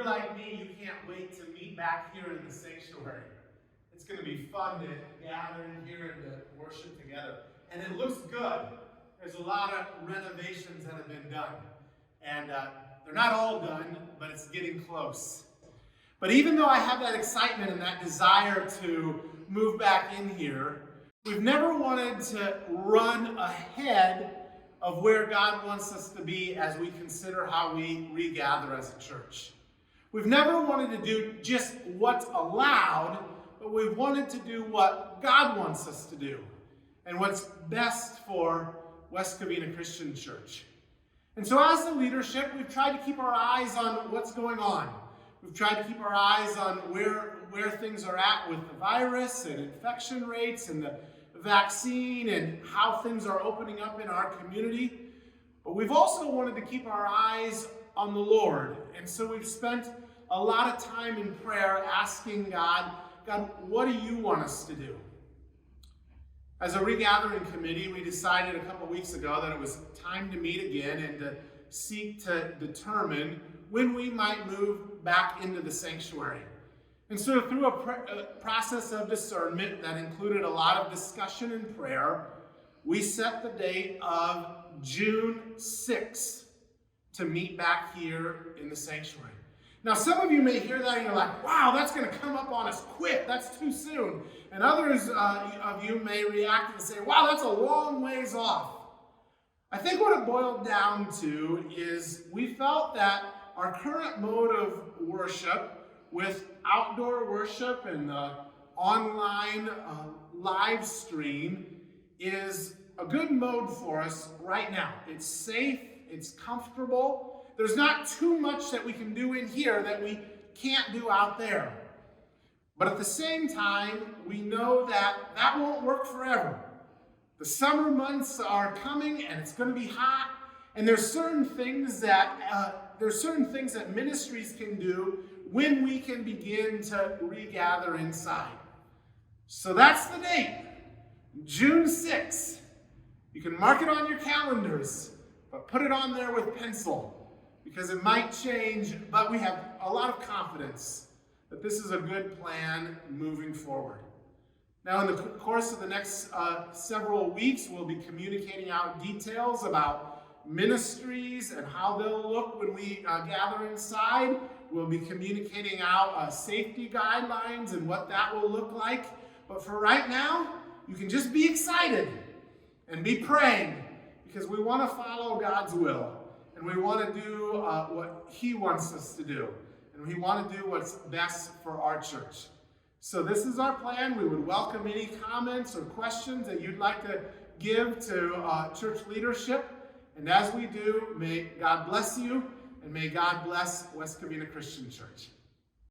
you're like me, you can't wait to meet back here in the sanctuary. It's going to be fun to gather in here and to worship together. And it looks good. There's a lot of renovations that have been done. And they're not all done, but it's getting close. But even though I have that excitement and that desire to move back in here, we've never wanted to run ahead of where God wants us to be as we consider how we regather as a church. We've never wanted to do just what's allowed, but we've wanted to do what God wants us to do and what's best for West Covina Christian Church. And so as the leadership, we've tried to keep our eyes on what's going on. We've tried to keep our eyes on where things are at with the virus and infection rates and the vaccine and how things are opening up in our community. But we've also wanted to keep our eyes on the Lord. And so we've spent a lot of time in prayer asking God, what do you want us to do? As a regathering committee, we decided a couple weeks ago that it was time to meet again and to seek to determine when we might move back into the sanctuary. And so through a process of discernment that included a lot of discussion and prayer, we set the date of June 6th to meet back here in the sanctuary. Now, some of you may hear that and you're like, wow, that's going to come up on us quick. That's too soon. And others of you may react and say, wow, that's a long ways off. I think what it boiled down to is we felt that our current mode of worship with outdoor worship and the online live stream is a good mode for us right now. It's safe, it's comfortable. There's not too much that we can do in here that we can't do out there. But at the same time, we know that that won't work forever. The summer months are coming and it's going to be hot, and there's certain things that ministries can do when we can begin to regather inside. So that's the date, June 6th. You can mark it on your calendars, but put it on there with pencil because it might change, but we have a lot of confidence that this is a good plan moving forward. Now, in the course of the next several weeks, we'll be communicating out details about ministries and how they'll look when we gather inside. We'll be communicating out safety guidelines and what that will look like. But for right now, you can just be excited and be praying because we want to follow God's will. And we want to do what He wants us to do. And we want to do what's best for our church. So this is our plan. We would welcome any comments or questions that you'd like to give to church leadership. And as we do, may God bless you, and may God bless West Covina Christian Church.